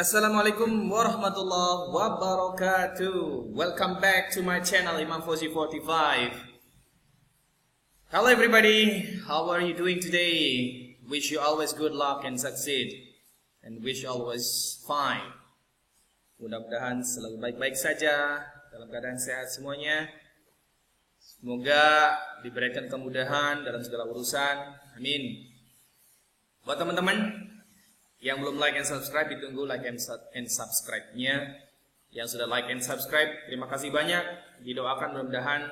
Assalamualaikum warahmatullahi wabarakatuh. Welcome back to my channel Imam Fauzi 45. Hello everybody, how are you doing today? Wish you always good luck and succeed, and wish always fine. Mudah-mudahan selalu baik-baik saja, dalam keadaan sehat semuanya. Semoga diberikan kemudahan dalam segala urusan. Amin. Buat teman-teman yang belum like and subscribe, ditunggu like and subscribe-nya. Yang sudah like and subscribe, terima kasih banyak. Didoakan mudah-mudahan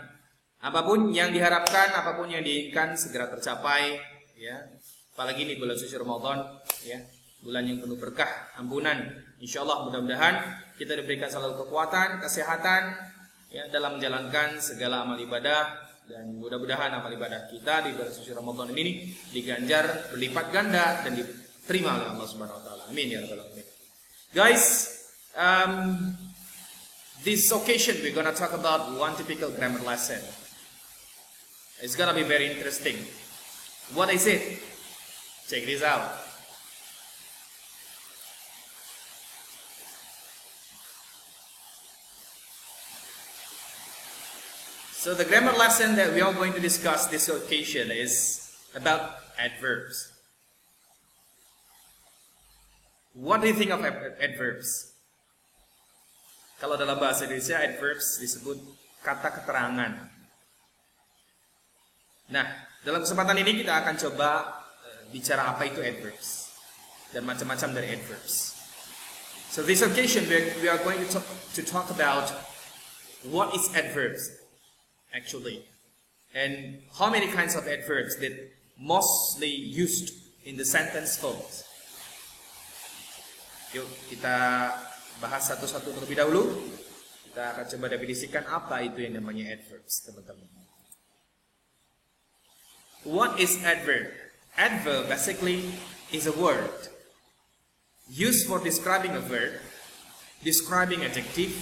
apapun yang diharapkan, apapun yang diinginkan segera tercapai, ya. Apalagi ini bulan suci Ramadan, ya, bulan yang penuh berkah, ampunan. Insyaallah mudah-mudahan kita diberikan selalu kekuatan, kesehatan, ya, dalam menjalankan segala amal ibadah, dan mudah-mudahan amal ibadah kita di bulan suci Ramadan ini diganjar berlipat ganda dan diterima oleh Allah Subhanahu wa taala. Amin ya rabbal alamin. Guys, this occasion we're gonna talk about one typical grammar lesson. It's gonna be very interesting. What is it? Check this out. So the grammar lesson that we are going to discuss this occasion is about adverbs. What do you think of adverbs? Kalau dalam bahasa Indonesia, adverbs disebut kata keterangan. Nah, dalam kesempatan ini kita akan coba bicara apa itu adverbs dan macam-macam dari adverbs. So this occasion we are going to talk about what is adverbs actually, and how many kinds of adverbs that mostly used in the sentence forms. Yuk kita bahas satu-satu terlebih dahulu. Kita akan coba definisikan apa itu yang namanya adverbs, teman-teman. What is adverb? Adverb basically is a word used for describing a verb, describing adjective,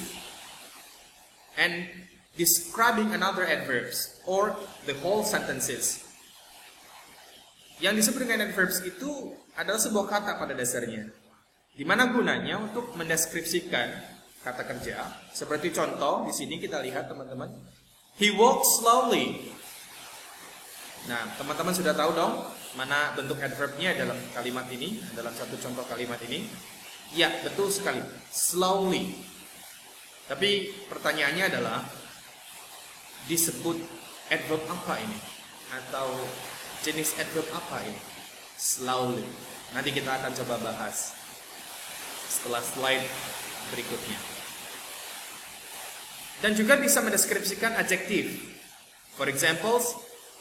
and describing another adverbs or the whole sentences. Yang disebut dengan adverbs itu adalah sebuah kata pada dasarnya, di mana gunanya untuk mendeskripsikan kata kerja. Seperti contoh di sini kita lihat, teman-teman, he walks slowly. Nah, teman-teman sudah tahu dong mana bentuk adverbnya dalam kalimat ini, dalam satu contoh kalimat ini. Ya, betul sekali, slowly. Tapi pertanyaannya adalah, disebut adverb apa ini? Atau jenis adverb apa ini? Slowly. Nanti kita akan coba bahas setelah slide berikutnya. Dan juga bisa mendeskripsikan adjektif. For example,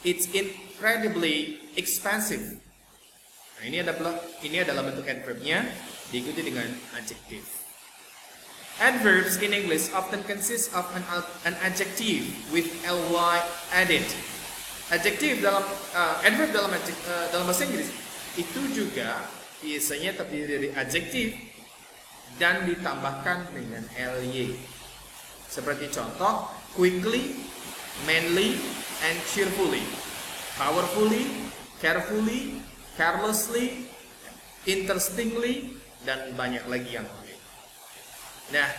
it's incredibly expensive. Nah, ini adalah bentuk adverbnya, diikuti dengan adjektif. Adverbs in English often consist of an adjective with ly added. Adjektif adverb dalam bahasa Inggris itu juga biasanya terdiri dari adjektif dan ditambahkan dengan ly. Seperti contoh, quickly, manly, and cheerfully, powerfully, carefully, carelessly, interestingly, dan banyak lagi yang lain. Nah,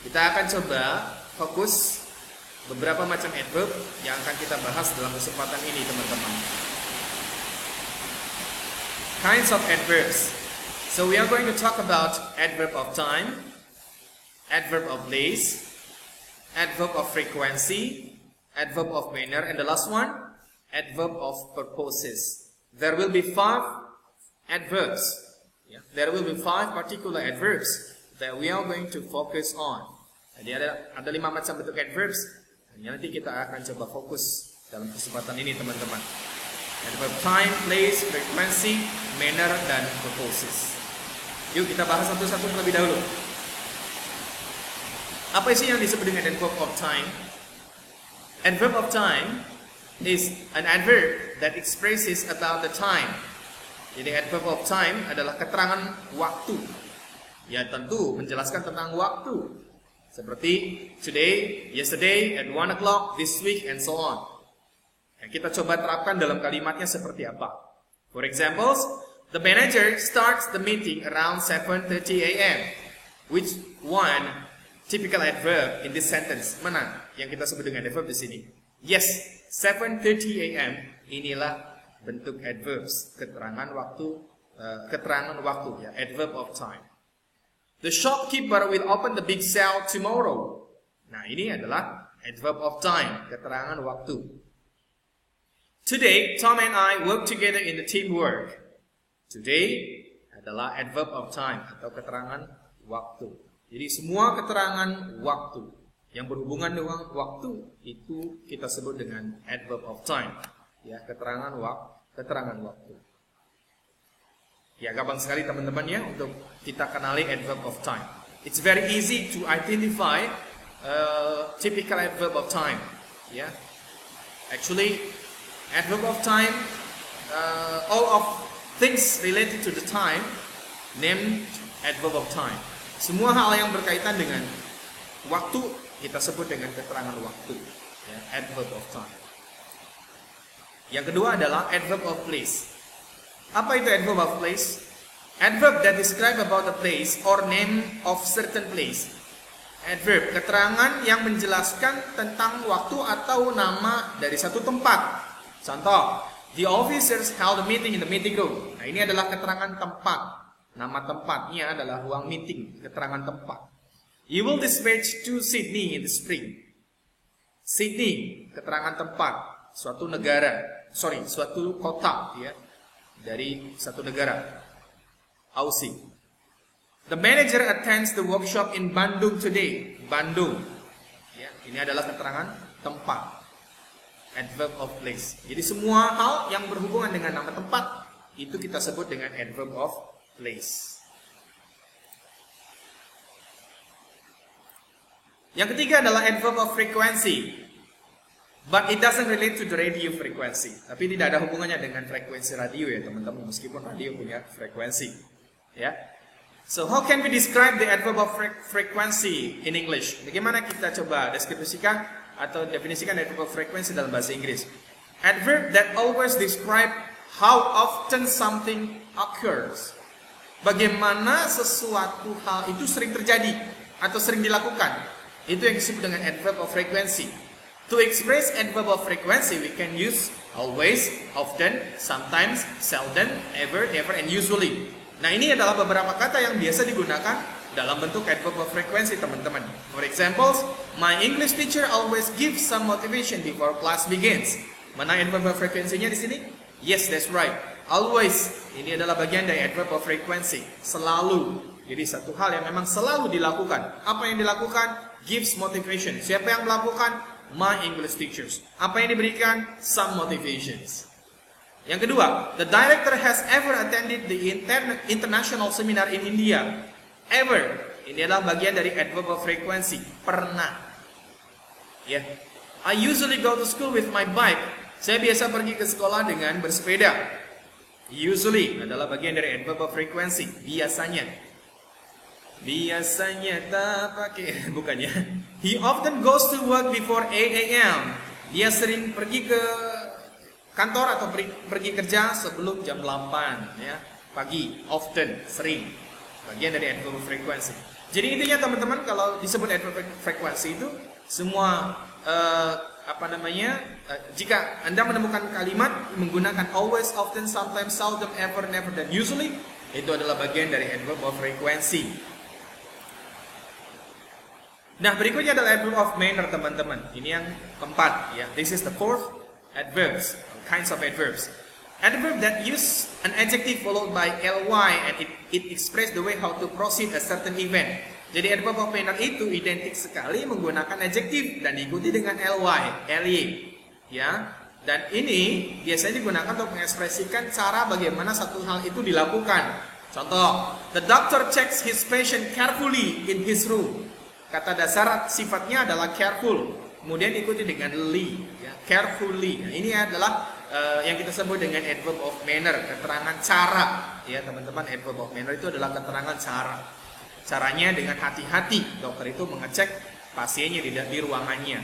kita akan coba fokus beberapa macam adverb yang akan kita bahas dalam kesempatan ini, teman-teman. Kinds of adverbs. So we are going to talk about adverb of time, adverb of place, adverb of frequency, adverb of manner, and the last one, adverb of purposes. There will be 5 adverbs. Yeah. There will be 5 particular adverbs that we are going to focus on. Jadi ada 5 macam bentuk adverbs. Nanti kita akan coba fokus dalam kesempatan ini, teman-teman. Adverb time, place, frequency, manner, dan purposes. Yuk kita bahas satu-satu terlebih dahulu. Apa sih yang disebut dengan adverb of time? Adverb of time is an adverb that expresses about the time. Jadi adverb of time adalah keterangan waktu. Ya, tentu menjelaskan tentang waktu. Seperti today, yesterday, at 1 o'clock, this week, and so on. Yang kita coba terapkan dalam kalimatnya seperti apa. For example, The manager starts the meeting around 7:30 a.m. Which one typical adverb in this sentence? Mana yang kita sebut dengan adverb di sini? Yes, 7:30 a.m. inilah bentuk adverbs, keterangan waktu ya, adverb of time. The shopkeeper will open the big sale tomorrow. Nah, ini adalah adverb of time, keterangan waktu. Today, Tom and I work together in the teamwork. Today adalah adverb of time atau keterangan waktu. Jadi semua keterangan waktu yang berhubungan dengan waktu itu kita sebut dengan adverb of time. Ya, keterangan waktu. Ya, gampang sekali teman-teman ya untuk kita kenali adverb of time. It's very easy to identify typical adverb of time. Ya, actually adverb of time, all of things related to the time named adverb of time. Semua hal yang berkaitan dengan waktu kita sebut dengan keterangan waktu, ya, adverb of time. Yang kedua adalah adverb of place. Apa itu adverb of place? Adverb that describe about a place or name of certain place. Adverb, keterangan yang menjelaskan tentang waktu atau nama dari satu tempat. Contoh, the officers held a meeting in the meeting room. Nah, ini adalah keterangan tempat. Nama tempatnya adalah ruang meeting, keterangan tempat. You will dispatch to Sydney in the spring. Sydney, keterangan tempat, suatu kota ya, dari satu negara. Aussie. The manager attends the workshop in Bandung today. Bandung. Ya, ini adalah keterangan tempat. Adverb of place. Jadi semua hal yang berhubungan dengan nama tempat itu kita sebut dengan adverb of place. Yang ketiga adalah adverb of frequency. But it doesn't relate to the radio frequency. Tapi tidak ada hubungannya dengan frekuensi radio ya teman-teman, meskipun radio punya frekuensi. Ya. So how can we describe the adverb of frequency in English? Bagaimana kita coba deskripsikan atau definisikan adverb of frequency dalam bahasa Inggris? Adverb that always describe how often something occurs. Bagaimana sesuatu hal itu sering terjadi atau sering dilakukan. Itu yang disebut dengan adverb of frequency. To express adverb of frequency, we can use always, often, sometimes, seldom, ever, never, and usually. Nah, ini adalah beberapa kata yang biasa digunakan dalam bentuk adverb of frequency, teman-teman. For example, my English teacher always gives some motivation before class begins. Mana adverb of frequency-nya di sini? Yes, that's right. Always. Ini adalah bagian dari adverb of frequency. Selalu. Jadi satu hal yang memang selalu dilakukan. Apa yang dilakukan? Gives motivation. Siapa yang melakukan? My English teachers. Apa yang diberikan? Some motivations. Yang kedua, the director has ever attended the international seminar in India. Ever. Ini adalah bagian dari adverb of frequency. Pernah. Ya. I usually go to school with my bike. Saya biasa pergi ke sekolah dengan bersepeda. Usually adalah bagian dari adverb of frequency. Biasanya. Biasanya tak pakai. Bukannya. He often goes to work before 8 a.m. Dia sering pergi ke kantor atau pergi kerja sebelum jam 8 ya. Pagi. Often. Sering. Bagian dari adverb of frequency. Jadi intinya teman-teman, kalau disebut adverb frequency itu semua jika Anda menemukan kalimat menggunakan always, often, sometimes, seldom, ever, never, dan usually, itu adalah bagian dari adverb of frequency. Nah, berikutnya adalah adverb of manner, teman-teman. Ini yang keempat ya. This is the fourth adverbs, kinds of adverbs. Adverb that use an adjective followed by ly and it express the way how to proceed a certain event. Jadi adverb of manner itu identik sekali menggunakan adjektif dan diikuti dengan ly, ya. Dan ini biasanya digunakan untuk mengekspresikan cara bagaimana satu hal itu dilakukan. Contoh, the doctor checks his patient carefully in his room. Kata dasar sifatnya adalah careful, kemudian diikuti dengan ly, ya, carefully. Nah, ini adalah yang kita sebut dengan adverb of manner, keterangan cara. Ya, teman-teman, adverb of manner itu adalah keterangan cara. Caranya dengan hati-hati, dokter itu mengecek pasiennya di ruangannya.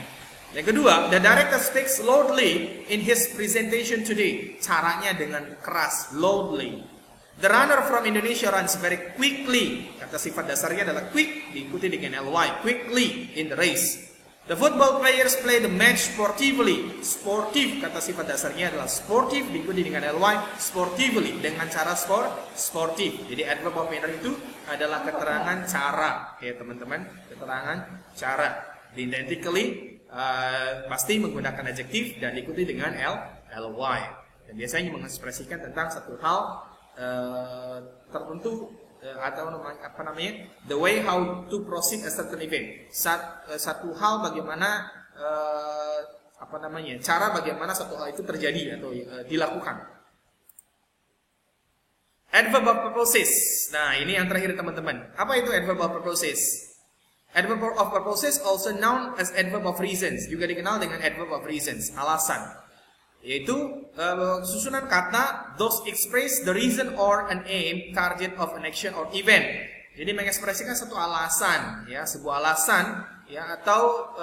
Yang kedua, the director speaks loudly in his presentation today. Caranya dengan keras, loudly. The runner from Indonesia runs very quickly. Kata sifat dasarnya adalah quick, diikuti dengan ly, quickly in the race. The football players play the match sportively. Sportif, kata sifat dasarnya adalah sportif, diikuti dengan ly, sportively, dengan cara sportif. Jadi adverb of manner itu adalah keterangan cara, ya teman-teman, keterangan cara. Identically pasti menggunakan adjektif dan diikuti dengan ly. Dan biasanya mengekspresikan tentang satu hal tertentu atau apa namanya, the way how to proceed a certain event. Satu hal bagaimana apa namanya, cara bagaimana satu hal itu terjadi atau dilakukan. Adverb of purposes. Nah, ini yang terakhir teman-teman. Apa itu adverb of purposes? Adverb of purposes also known as adverb of reasons. Juga dikenal dengan adverb of reasons, alasan. Yaitu susunan kata those express the reason or an aim, target of an action or event. Jadi mengekspresikan satu alasan, ya, sebuah alasan, ya, atau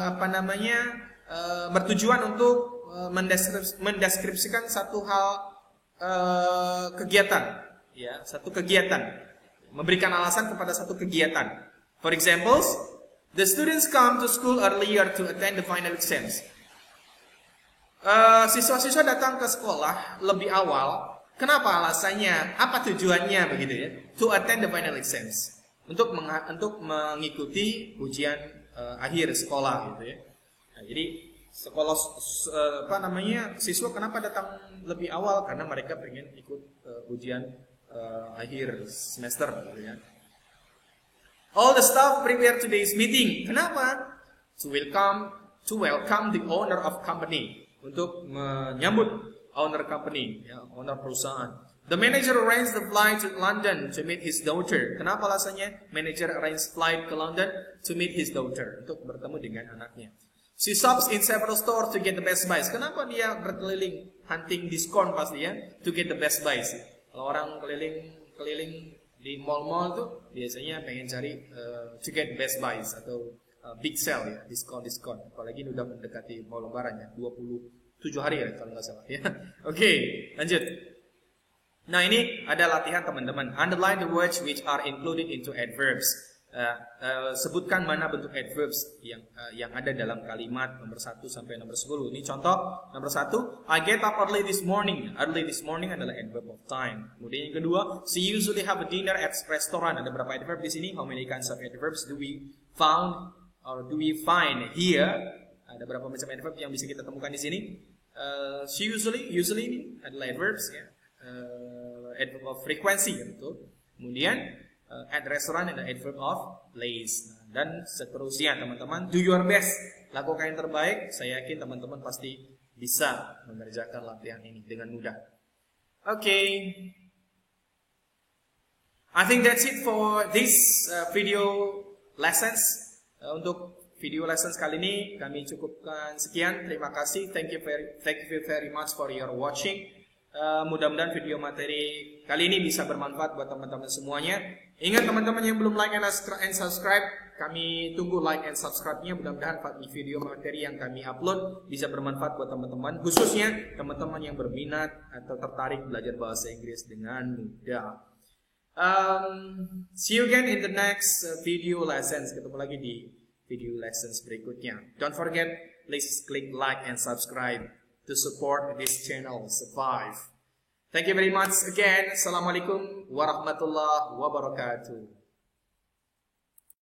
apa namanya, bertujuan untuk mendeskripsikan satu hal kegiatan, ya, satu kegiatan, memberikan alasan kepada satu kegiatan. For examples, the students come to school earlier to attend the final exams. Siswa-siswa datang ke sekolah lebih awal. Kenapa alasannya? Apa tujuannya begitu ya? To attend the final exams. Untuk mengikuti ujian akhir sekolah gitu ya. Nah, jadi sekolah apa namanya? Siswa kenapa datang lebih awal? Karena mereka pengen ikut ujian akhir semester gitu ya. All the staff prepare today's meeting. Kenapa? To welcome the owner of company. Untuk menyambut owner company, ya, owner perusahaan. The manager arranged the flight to London to meet his daughter. Kenapa alasannya? Manager arranged flight ke London to meet his daughter, untuk bertemu dengan anaknya. She shops in several stores to get the best buys. Kenapa dia berkeliling hunting diskon pasti ya? To get the best buys. Kalau orang keliling di mall-mall tuh biasanya pengen cari to get best buys atau big sale ya, diskon. Apalagi ini udah mendekati mau lebaran ya, 27 hari ya kalau nggak salah ya. Oke, lanjut. Nah, ini ada latihan teman-teman. Underline the words which are included into adverbs. Sebutkan mana bentuk adverbs yang ada dalam kalimat nomor 1 sampai nomor 10. Ini contoh nomor 1, I get up early this morning. Early this morning adalah adverb of time. Kemudian yang kedua, she usually have a dinner at restaurant. Ada berapa adverb di sini? How many kinds of adverbs do we find here? Ada berapa macam adverb yang bisa kita temukan di sini? She usually ini adalah adverbs ya. Adverb of frequency ya, betul. Kemudian at restaurant adalah adverb of place. Dan seterusnya teman-teman, do your best, lakukan yang terbaik. Saya yakin teman-teman pasti bisa mengerjakan latihan ini dengan mudah. Okay, I think that's it for this video lessons. Untuk video lessons kali ini kami cukupkan sekian. Terima kasih. Thank you very much for your watching. Mudah-mudahan video materi kali ini bisa bermanfaat buat teman-teman semuanya. Ingat teman-teman yang belum like and subscribe, kami tunggu like and subscribe-nya. Mudah-mudahan video materi yang kami upload bisa bermanfaat buat teman-teman, khususnya teman-teman yang berminat atau tertarik belajar bahasa Inggris dengan mudah. See you again in the next video lessons. Ketemu lagi di video lessons berikutnya. Don't forget, please click like and subscribe to support this channel survive. Thank you very much again. Assalamualaikum warahmatullahi wabarakatuh.